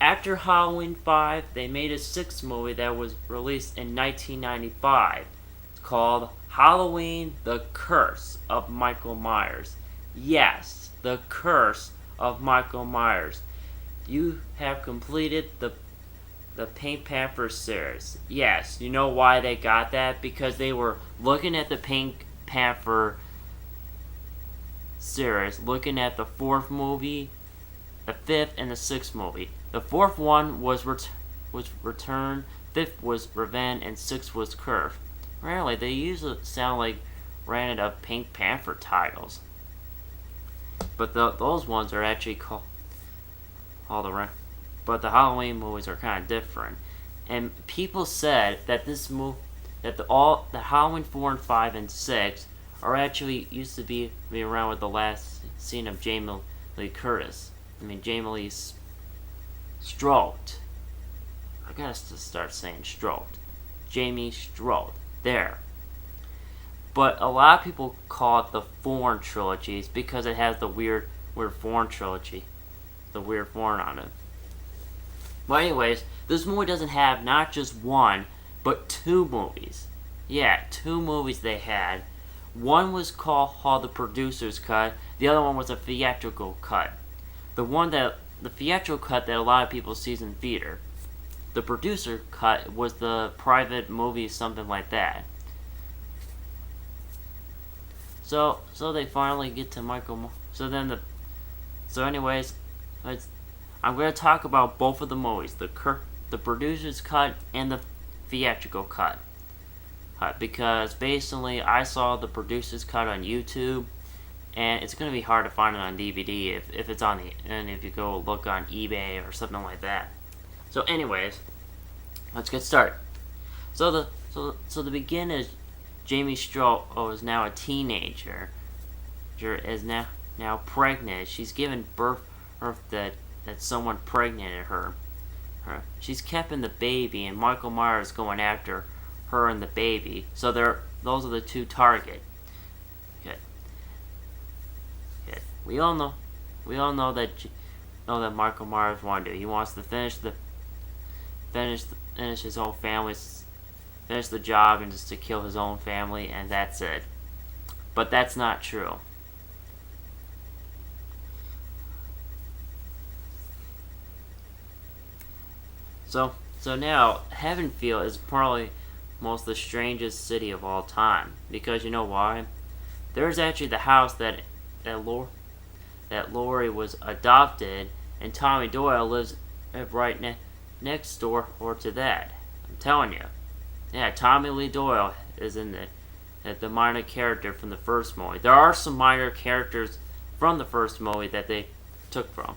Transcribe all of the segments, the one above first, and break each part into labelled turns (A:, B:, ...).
A: After Halloween 5, they made a sixth movie that was released in 1995. It's called Halloween The Curse of Michael Myers. Yes, The Curse of Michael Myers. You have completed the Pink Panther series. Yes, you know why they got that? Because they were looking at the Pink Panther series, looking at the fourth movie, the fifth, and the sixth movie. The fourth one was Return, fifth was Revenge, and sixth was Curse. Really, they usually sound like random Pink Panther titles, but those ones are actually called the. But the Halloween movies are kind of different, and people said that the Halloween 4 and 5 and 6 are actually used to be around with the last scene of Jamie Lee Curtis. Jamie Lee Strode. I gotta start saying Strode. Jamie Strode. There. But a lot of people call it the Foreign trilogies because it has the weird Foreign trilogy. The weird foreign on it. But anyways, this movie doesn't have not just one, but two movies. Yeah, two movies they had. One was called the Producer's Cut. The other one was a theatrical cut. The theatrical cut that a lot of people see in theater. The producer cut was the private movie, something like that. So they finally get to Michael. So anyways, I'm going to talk about both of the movies, the producer's cut and the theatrical cut. Because basically, I saw the producer's cut on YouTube, and it's going to be hard to find it on DVD if it's on if you go look on eBay or something like that. So anyways, let's get started. So the beginning is Jamie Strode is now a teenager. Is now pregnant. She's given birth that someone pregnant her. She's keeping the baby, and Michael Myers is going after her and the baby. So those are the two targets. Good. We all know that Michael Myers wants to. He wants to finish his whole family, finish the job, and just to kill his own family, and that's it. But that's not true. So now, Haddonfield is probably most the strangest city of all time. Because you know why? There's actually the house that Laurie was adopted, and Tommy Doyle lives right next door or to that. I'm telling you. Yeah, Tommy Lee Doyle is in the minor character from the first movie. There are some minor characters from the first movie that they took from.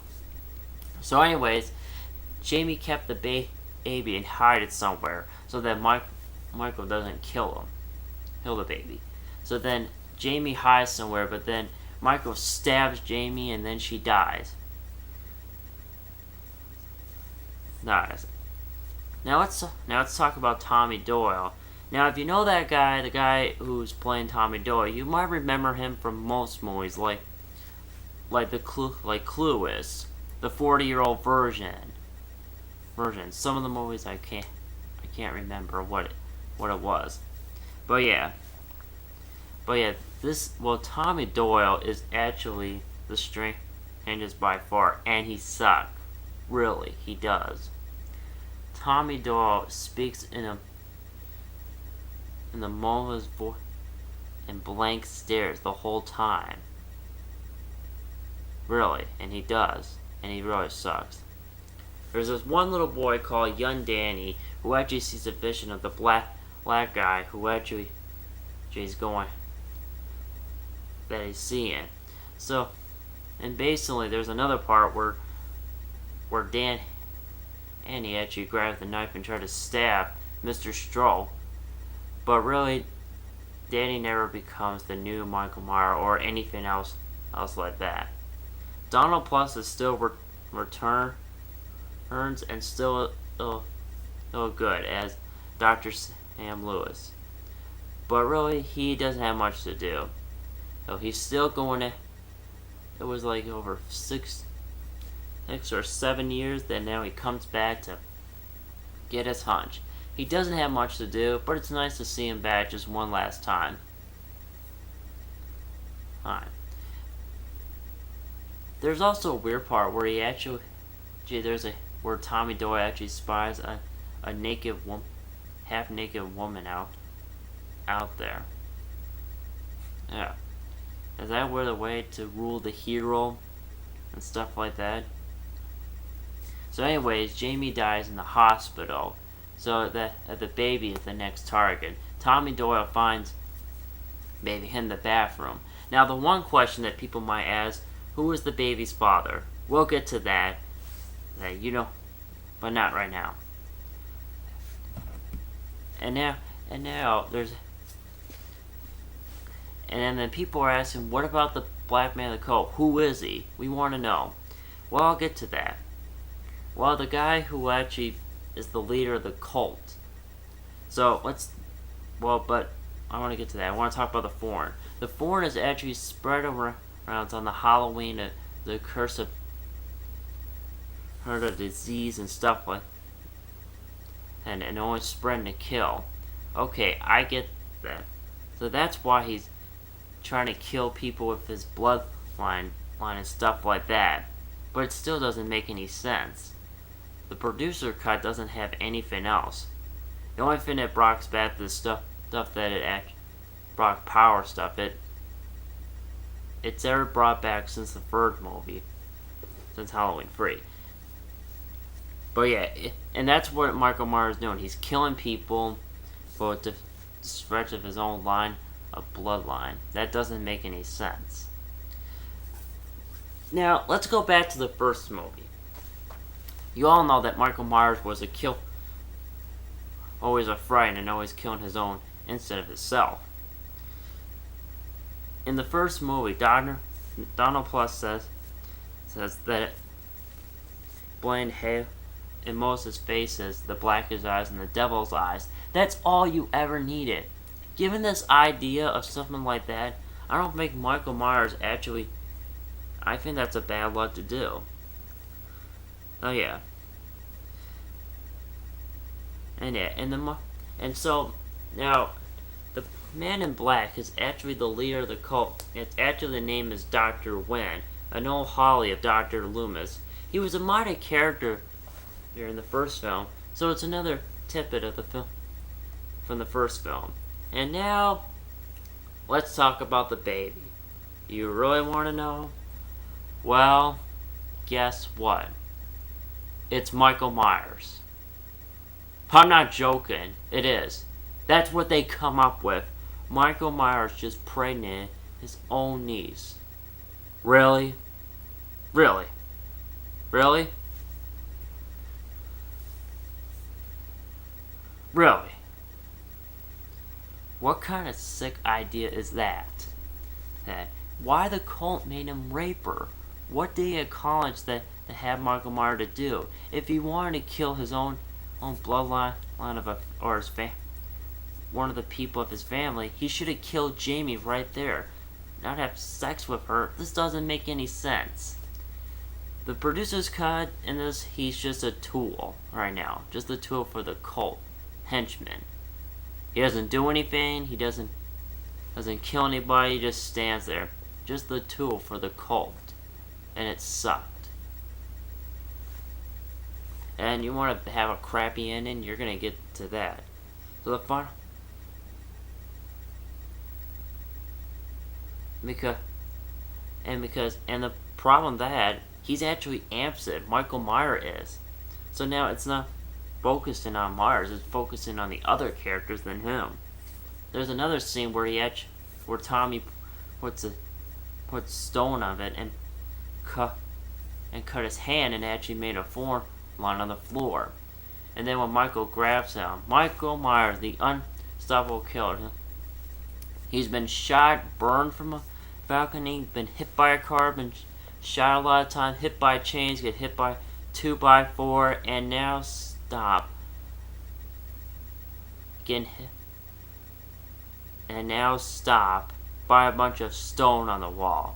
A: So anyways, Jamie kept the baby and hide it somewhere so that Michael doesn't kill the baby. So then Jamie hides somewhere, but then Michael stabs Jamie and then she dies. Now let's talk about Tommy Doyle. Now, if you know that guy, the guy who's playing Tommy Doyle, you might remember him from most movies, like Clueless, the 40-year-old version. Some of the movies I can't remember what it was, but yeah, Tommy Doyle is actually the strangest by far, and he sucks. Really, he does. Tommy Doyle speaks in the mother's voice and blank stares the whole time. Really, and he does, and he really sucks. There's this one little boy called Young Danny who actually sees a vision of the black guy who actually is going that he's seeing. So, and basically there's another part where Danny actually grabs the knife and tries to stab Mr. Strode, but really Danny never becomes the new Michael Myers or anything else like that. Donald Plus is still returns and still good as Dr. Sam Lewis. But really, he doesn't have much to do. So he's still going to... It was like over or 7 years, then now he comes back to get his hunch. He doesn't have much to do, but it's nice to see him back just one last time. Alright. There's also a weird part where where Tommy Doyle actually spies a naked half naked woman out there. Yeah. Is that where the way to rule the hero and stuff like that? So anyways, Jamie dies in the hospital. So the baby is the next target. Tommy Doyle finds baby in the bathroom. Now the one question that people might ask, who is the baby's father? We'll get to that. But not right now. And now there's and then people are asking, what about the black man in the coat? Who is he? We want to know. Well, I'll get to that. Well, the guy who actually is the leader of the cult. So but I want to get to that. I want to talk about the Thorn. The Thorn is actually spread around on the Halloween, the curse of the disease and stuff like, and only spreading to kill. Okay, I get that. So that's why he's trying to kill people with his bloodline and stuff like that. But it still doesn't make any sense. The producer cut doesn't have anything else. The only thing that Brock's back is stuff that Brock Power stuff. It's ever brought back since the third movie, since Halloween 3. But yeah, and that's what Michael Myers is doing. He's killing people for the stretch of his own line of bloodline. That doesn't make any sense. Now, let's go back to the first movie. You all know that Michael Myers was always afraid and always killing his own instead of himself. In the first movie, Donald Plus says that Blaine Hay in Moses' faces, the blackest eyes and the devil's eyes. That's all you ever needed. Given this idea of something like that, I don't think Michael Myers actually. I think that's a bad luck to do. Oh yeah. And so now the Man in Black is actually the leader of the cult. The name is Dr. Wen, an old Holly of Dr. Loomis. He was a minor character here in the first film, so it's another tidbit of the film from the first film. And now, let's talk about the baby. You really want to know? Well, guess what? It's Michael Myers. I'm not joking. It is. That's what they come up with. Michael Myers just pregnant his own niece. Really? Really? Really? Really? What kind of sick idea is that? Why the cult made him rape her? What did he at college that had Michael Myers to do? If he wanted to kill his own bloodline or his one of the people of his family, he should have killed Jamie right there, not have sex with her. This doesn't make any sense. The producer's cut in this, he's just a tool right now, just a tool for the cult henchman. He doesn't do anything. He doesn't kill anybody. He just stands there, just the tool for the cult, and it sucked. And you want to have a crappy ending, you're gonna get to that. So the fun, because the problem that he's actually Amstead. Michael Myers is. So now it's not focusing on Myers, it's focusing on the other characters than him. There's another scene where Tommy puts stone of it and cut his hand and actually made a form line on the floor. And then when Michael grabs him, Michael Myers, the unstoppable killer, he's been shot, burned from a balcony, been hit by a car, been shot a lot of times, hit by chains, get hit by 2x4, and now stop getting hit, and now stop by a bunch of stone on the wall.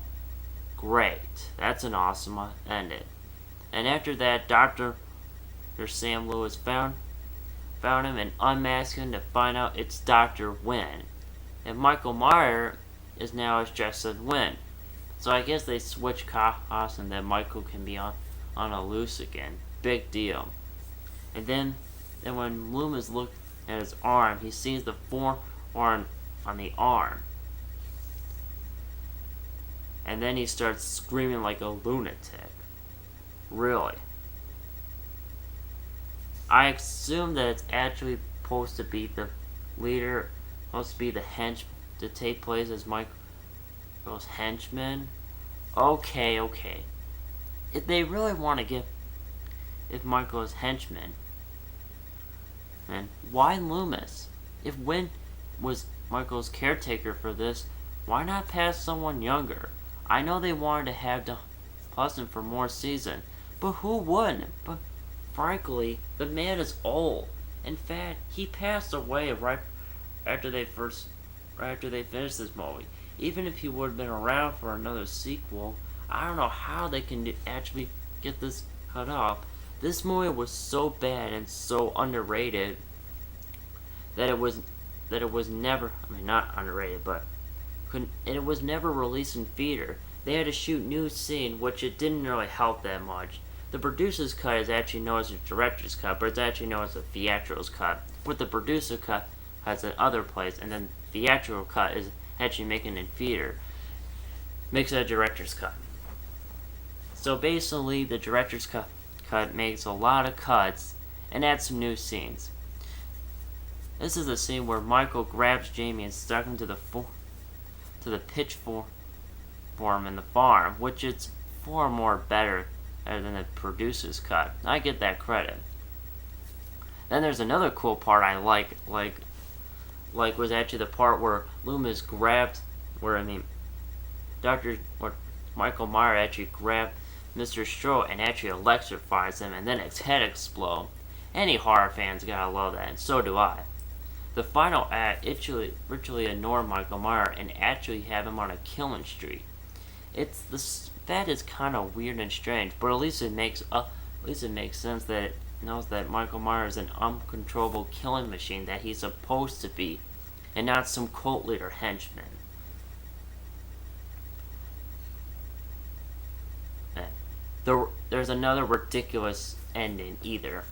A: Great, that's an awesome ending. And after that, Dr. Sam Lewis found him and unmasked him to find out it's Dr. Wynn. And Michael Myers is now dressed as Wynn. So I guess they switch costumes and then Michael can be on a loose again. Big deal. And then when Loomis looked at his arm, he sees the forearm on the arm. And then he starts screaming like a lunatic. Really. I assume that it's actually supposed to be the leader, supposed to be the henchman, to take place as Michael's henchman. Okay. If they really want to give Michael's henchman, then why Loomis? If Wynn was Michael's caretaker for this, why not pass someone younger? I know they wanted to have Hudson for more season, but who wouldn't? But frankly, the man is old. In fact, he passed away right after they finished this movie. Even if he would have been around for another sequel, I don't know how they can actually get this cut off. This movie was so bad and so underrated that it was never, not underrated, but it was never released in theater. They had to shoot new scene, which it didn't really help that much. The producer's cut is actually known as the director's cut, but it's actually known as the theatrical cut. With the producer cut has in other place, and then the theatrical cut is actually making in theater. Makes it a director's cut. So basically, the director's cut makes a lot of cuts and adds some new scenes. This is a scene where Michael grabs Jamie and stuck him to the pitchfork in the farm, which is far more better than the producer's cut. I get that credit. Then there's another cool part I like was actually the part where Loomis grabbed, Michael Myers actually grabbed Mr. Strode and actually electrifies him, and then his head explodes. Any horror fans gotta love that, and so do I. The final act virtually ignore Michael Myers and actually have him on a killing streak. That is kind of weird and strange, but at least it makes sense that it knows that Michael Myers is an uncontrollable killing machine that he's supposed to be, and not some cult leader henchman. There's another ridiculous ending either.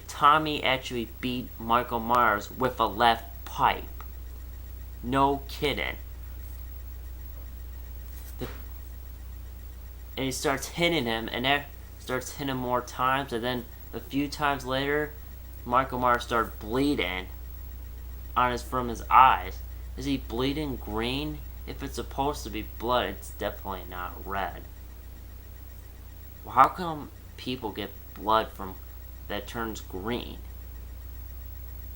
A: Tommy actually beat Michael Myers with a lead pipe. No kidding. And he starts hitting him, and starts hitting him more times, and then a few times later, Michael Myers starts bleeding from his eyes. Is he bleeding green? If it's supposed to be blood, it's definitely not red. Well, how come people get blood that turns green?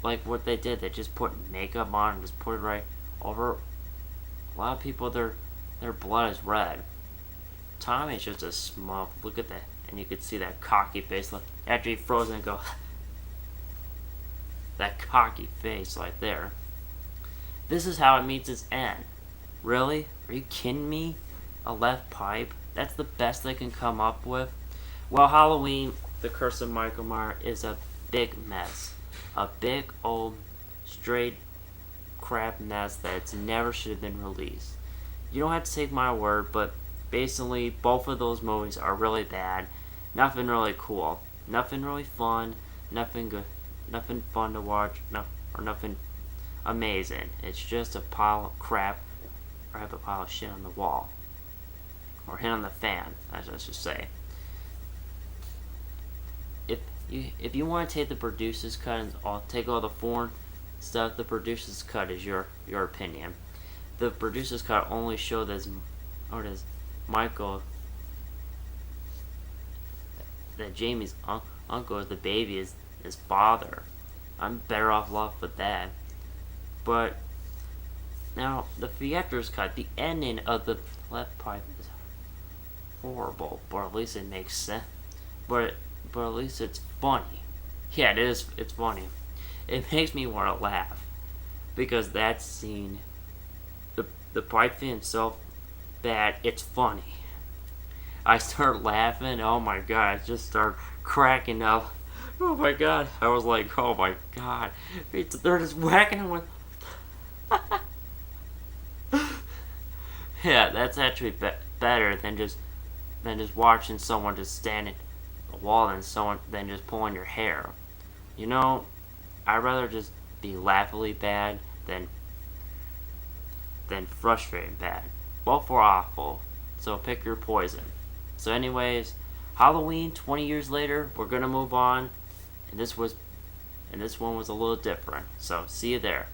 A: Like what they did, they just put makeup on and just put it right over. A lot of people, their blood is red. Tommy's just a smug. Look at that, and you could see that cocky face. After he froze and go, that cocky face right there. This is how it meets its end. Really? Are you kidding me? A left pipe? That's the best they can come up with? Well, Halloween, The Curse of Michael Myers is a big mess. A big old straight crap mess that never should have been released. You don't have to take my word, but basically both of those movies are really bad. Nothing really cool. Nothing really fun. Nothing good. Nothing fun to watch. Or nothing amazing. It's just a pile of crap. Or have a pile of shit on the wall. Or hit on the fan, as I should say. If you want to take the producer's cut and take all the foreign stuff, the producer's cut is your opinion. The producer's cut only shows does Michael, that Jamie's uncle is the baby, is his father. I'm better off with that. But now the theater's cut, the ending of the left pipe is horrible, but at least it makes sense. But at least it's funny. Yeah, it is. It's funny. It makes me want to laugh because that scene, the pipe thing itself, bad. It's funny. I start laughing. Oh my god, I just start cracking up. Oh my god. I was like, oh my god. They're just whacking him with. Yeah, that's actually better than just watching someone just standing a wall and someone then just pulling your hair. You know, I'd rather just be laughably bad than frustrating bad. Both are awful. So pick your poison. So anyways, Halloween 20 years later, we're gonna move on. And this one was a little different. So see you there.